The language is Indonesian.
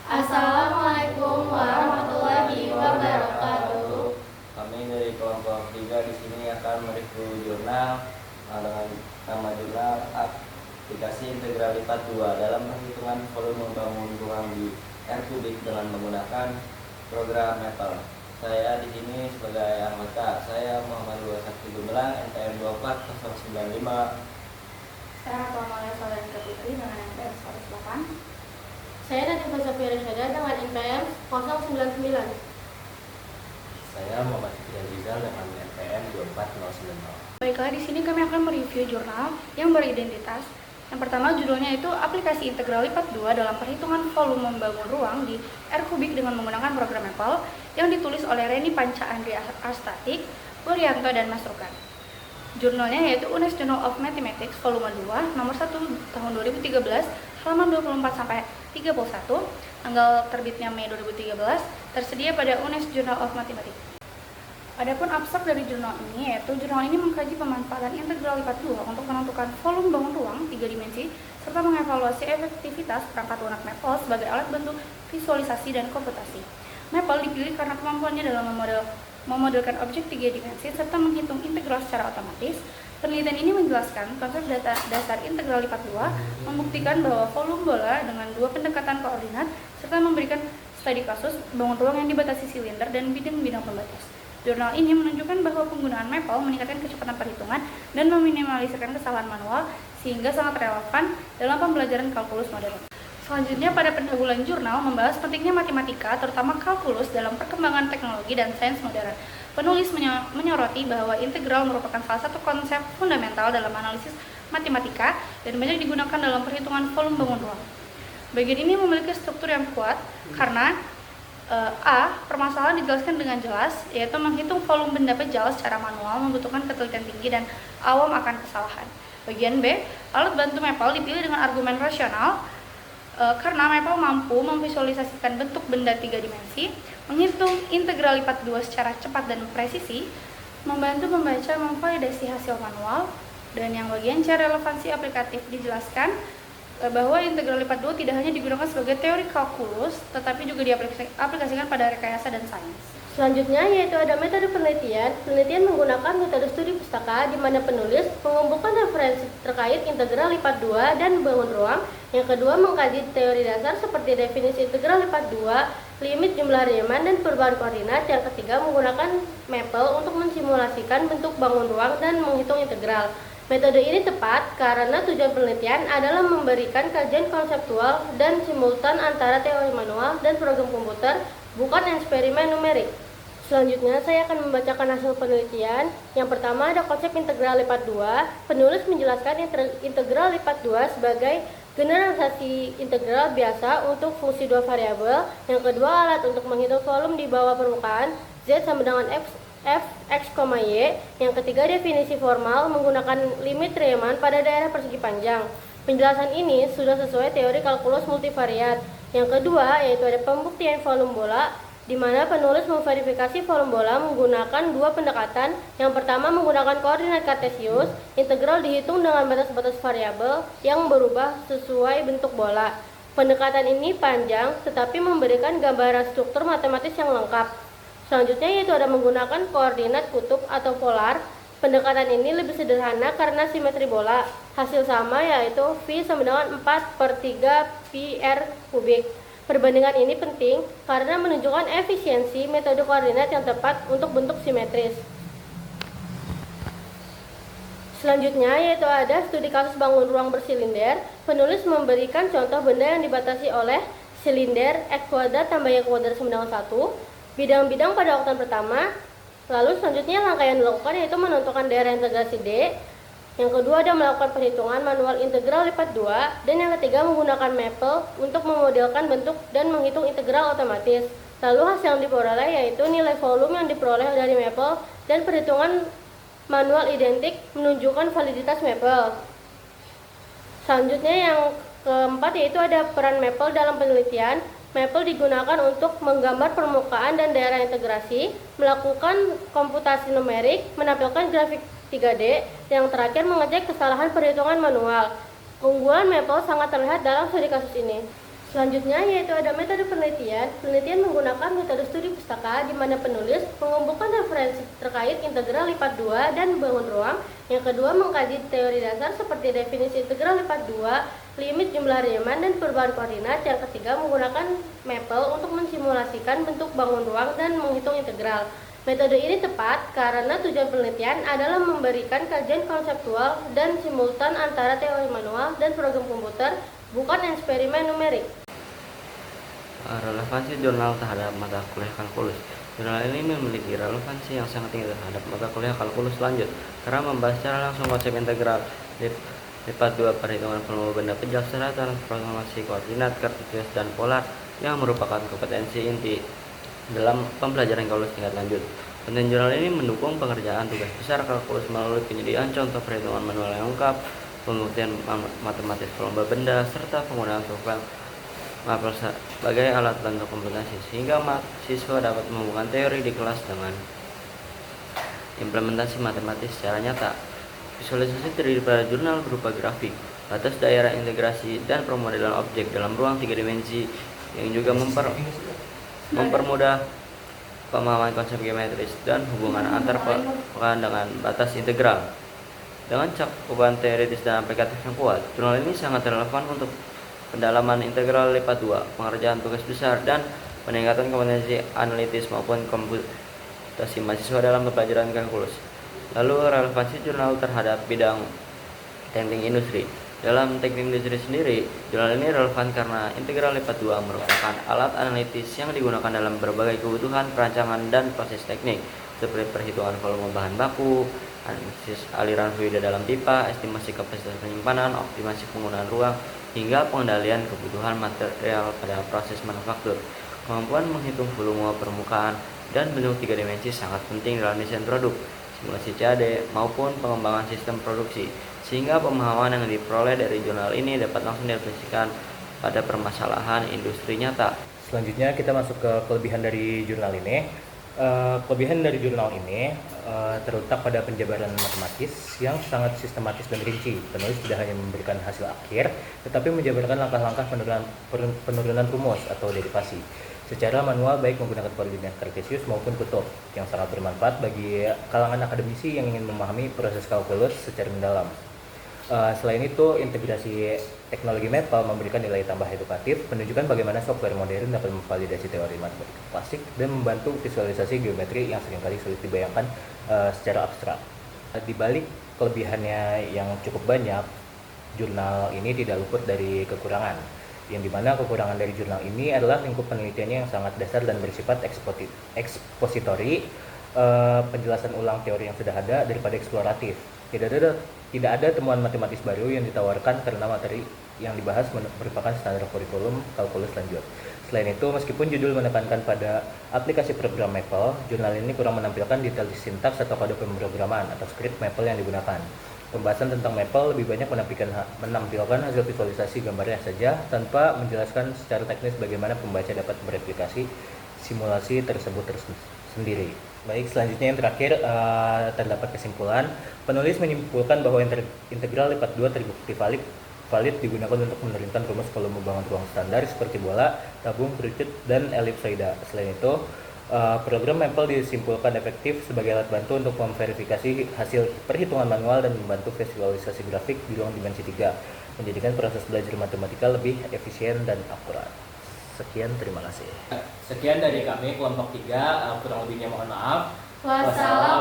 Assalamualaikum warahmatullahi wabarakatuh. Kami dari kelompok 3 di sini akan mereview jurnal dengan nama jurnal aplikasi integral lipat 2 dalam perhitungan volume bangun ruang di R³ dengan menggunakan program Maple. Saya di sini sebagai anggota. Saya Muhammad Luar Sakti Gumelang, NPM 24095. Saya Ratu Amalia Solenka Putri dengan NPM 108. Saya Nadifah Safira Syada dengan NPM 099. Saya Muhammad Fikri Rizal dengan NPM 24090. Baiklah, di sini kami akan mereview jurnal yang beridentitas. Yang pertama judulnya itu aplikasi integral lipat 2 dalam perhitungan volume membangun ruang di R³ dengan menggunakan program Maple yang ditulis oleh Reni Panca Andri Astatik, Wuryanto dan Mas Rukan. Jurnalnya yaitu UNES Journal of Mathematics volume 2 nomor 1 tahun 2013 halaman 24 sampai 31, tanggal terbitnya Mei 2013, tersedia pada UNES Journal of Mathematics. Adapun abstrak dari jurnal ini yaitu jurnal ini mengkaji pemanfaatan integral lipat 2 untuk menentukan volume bangun ruang 3 dimensi serta mengevaluasi efektivitas perangkat lunak Maple sebagai alat bantu visualisasi dan komputasi. Maple dipilih karena kemampuannya dalam memodelkan objek 3 dimensi serta menghitung integral secara otomatis. Penelitian ini menjelaskan konsep dasar integral lipat 2, membuktikan bahwa volume bola dengan 2 pendekatan koordinat, serta memberikan studi kasus bangun ruang yang dibatasi silinder dan bidang-bidang pembatas. Jurnal ini menunjukkan bahwa penggunaan Maple meningkatkan kecepatan perhitungan dan meminimalisirkan kesalahan manual, sehingga sangat relevan dalam pembelajaran kalkulus modern. Selanjutnya, pada pendahuluan jurnal membahas pentingnya matematika, terutama kalkulus dalam perkembangan teknologi dan sains modern. Penulis menyoroti bahwa integral merupakan salah satu konsep fundamental dalam analisis matematika dan banyak digunakan dalam perhitungan volume bangun ruang. Bagian ini memiliki struktur yang kuat karena permasalahan dijelaskan dengan jelas, yaitu menghitung volume benda pejal secara manual membutuhkan ketelitian tinggi dan awam akan kesalahan. Bagian B, alat bantu Maple dipilih dengan argumen rasional karena Maple mampu memvisualisasikan bentuk benda 3 dimensi, menghitung integral lipat 2 secara cepat dan presisi, membantu membaca memvalidasi hasil manual, dan yang bagian C, relevansi aplikatif dijelaskan bahwa integral lipat 2 tidak hanya digunakan sebagai teori kalkulus, tetapi juga diaplikasikan pada rekayasa dan sains. Selanjutnya yaitu ada metode penelitian. Penelitian menggunakan metode studi pustaka di mana penulis mengumpulkan referensi terkait integral lipat 2 dan bangun ruang. Yang kedua mengkaji teori dasar seperti definisi integral lipat 2, limit jumlah Riemann dan perubahan koordinat. Yang ketiga menggunakan Maple untuk mensimulasikan bentuk bangun ruang dan menghitung integral. Metode ini tepat karena tujuan penelitian adalah memberikan kajian konseptual dan simultan antara teori manual dan program komputer, bukan eksperimen numerik. Selanjutnya saya akan membacakan hasil penelitian. Yang pertama ada konsep integral lipat 2. Penulis menjelaskan integral lipat 2 sebagai generalisasi integral biasa untuk fungsi 2 variabel. Yang kedua alat untuk menghitung volume di bawah permukaan Z sama dengan f x, y. Yang ketiga definisi formal menggunakan limit Riemann pada daerah persegi panjang. Penjelasan ini sudah sesuai teori kalkulus multivariat. Yang kedua yaitu ada pembuktian volume bola, di mana penulis memverifikasi volume bola menggunakan 2 pendekatan. Yang pertama menggunakan koordinat kartesius, integral dihitung dengan batas-batas variabel yang berubah sesuai bentuk bola. Pendekatan ini panjang tetapi memberikan gambaran struktur matematis yang lengkap. Selanjutnya yaitu ada menggunakan koordinat kutub atau polar. Pendekatan ini lebih sederhana karena simetri bola. Hasil sama yaitu V sama dengan 4/3 pi r kubik. Perbandingan ini penting karena menunjukkan efisiensi metode koordinat yang tepat untuk bentuk simetris. Selanjutnya yaitu ada studi kasus bangun ruang bersilinder. Penulis memberikan contoh benda yang dibatasi oleh silinder x kuadrat tambah y kuadrat sama dengan 1. Bidang-bidang pada urutan pertama. Lalu selanjutnya langkah yang dilakukan yaitu menentukan daerah integrasi D. Yang kedua ada melakukan perhitungan manual integral lipat 2. Dan yang ketiga menggunakan Maple untuk memodelkan bentuk dan menghitung integral otomatis. Lalu hasil yang diperoleh yaitu nilai volume yang diperoleh dari Maple dan perhitungan manual identik menunjukkan validitas Maple. Selanjutnya yang keempat yaitu ada peran Maple dalam penelitian. Maple digunakan untuk menggambar permukaan dan daerah integrasi, melakukan komputasi numerik, menampilkan grafik 3D, yang terakhir mengecek kesalahan perhitungan manual. Keunggulan Maple sangat terlihat dalam studi kasus ini. Selanjutnya yaitu ada metode penelitian. Penelitian menggunakan metode studi pustaka di mana penulis mengumpulkan referensi terkait integral lipat 2 dan bangun ruang. Yang kedua mengkaji teori dasar seperti definisi integral lipat 2, limit jumlah Riemann dan perubahan koordinat. Yang ketiga menggunakan Maple untuk mensimulasikan bentuk bangun ruang dan menghitung integral. Metode ini tepat karena tujuan penelitian adalah memberikan kajian konseptual dan simultan antara teori manual dan program komputer, bukan eksperimen numerik. Relevansi jurnal terhadap mata kuliah kalkulus. Jurnal ini memiliki relevansi yang sangat tinggi terhadap mata kuliah kalkulus lanjut karena membahas secara langsung konsep integral lipat 2 perhitungan volume benda pejal serta transformasi koordinat kartesius dan polar yang merupakan kompetensi inti dalam pembelajaran kalkulus tingkat lanjut. Konten jurnal ini mendukung pengerjaan tugas besar kalkulus melalui penyediaan contoh perhitungan manual yang lengkap, pembuktian matematis volume benda, serta penggunaan program Maple sebagai alat bantu komputasi sehingga mahasiswa dapat menghubungkan teori di kelas dengan implementasi matematis secara nyata. Visualisasi terdiri pada jurnal berupa grafik, batas daerah integrasi, dan pemodelan objek dalam ruang 3 dimensi yang juga mempermudah pemahaman konsep geometris dan hubungan antar pekan dengan batas integral. Dengan cakupan teoritis dan aplikatif yang kuat, jurnal ini sangat relevan untuk pendalaman integral lipat 2, pengerjaan tugas besar, dan peningkatan kompetensi analitis maupun komputasi mahasiswa dalam pembelajaran kalkulus. Lalu relevansi jurnal terhadap bidang teknik industri. Dalam teknik industri sendiri, jurnal ini relevan karena integral lipat 2 merupakan alat analitis yang digunakan dalam berbagai kebutuhan perancangan dan proses teknik seperti perhitungan volume bahan baku, analisis aliran fluida dalam pipa, estimasi kapasitas penyimpanan, optimasi penggunaan ruang, hingga pengendalian kebutuhan material pada proses manufaktur. Kemampuan menghitung volume permukaan dan bentuk 3 dimensi sangat penting dalam desain produk, simulasi CAD, maupun pengembangan sistem produksi, sehingga pemahaman yang diperoleh dari jurnal ini dapat langsung diaplikasikan pada permasalahan industri nyata. Selanjutnya kita masuk ke kelebihan dari jurnal ini. Kelebihan dari jurnal ini terletak pada penjabaran matematis yang sangat sistematis dan rinci. Penulis tidak hanya memberikan hasil akhir, tetapi menjabarkan langkah-langkah penurunan rumus atau derivasi secara manual, baik menggunakan koordinat kartesius maupun kutub, yang sangat bermanfaat bagi kalangan akademisi yang ingin memahami proses kalkulus secara mendalam. Selain itu, integrasi teknologi Maple memberikan nilai tambah edukatif, menunjukkan bagaimana software modern dapat memvalidasi teori matematika klasik dan membantu visualisasi geometri yang seringkali sulit dibayangkan secara abstrak. Di balik kelebihannya yang cukup banyak, jurnal ini tidak luput dari kekurangan, yang dimana kekurangan dari jurnal ini adalah lingkup penelitiannya yang sangat dasar dan bersifat ekspositori, penjelasan ulang teori yang sudah ada daripada eksploratif. Tidak ada temuan matematis baru yang ditawarkan karena materi yang dibahas merupakan standar kurikulum kalkulus lanjut. Selain itu, meskipun judul menekankan pada aplikasi program Maple, jurnal ini kurang menampilkan detail sintaks atau kode pemrograman atau script Maple yang digunakan. Pembahasan tentang Maple lebih banyak menampilkan hasil visualisasi gambarnya saja tanpa menjelaskan secara teknis bagaimana pembaca dapat mereplikasi simulasi tersebut sendiri. Baik, selanjutnya yang terakhir terdapat kesimpulan. Penulis menyimpulkan bahwa integral lipat 2 terbukti valid digunakan untuk menurunkan rumus volume bangun ruang standar seperti bola, tabung, kerucut, dan elipsoida. Selain itu, program Maple disimpulkan efektif sebagai alat bantu untuk memverifikasi hasil perhitungan manual dan membantu visualisasi grafik di ruang dimensi 3, menjadikan proses belajar matematika lebih efisien dan akurat. Sekian, terima kasih. Sekian dari kami kelompok 3, kurang lebihnya mohon maaf. Wassalam.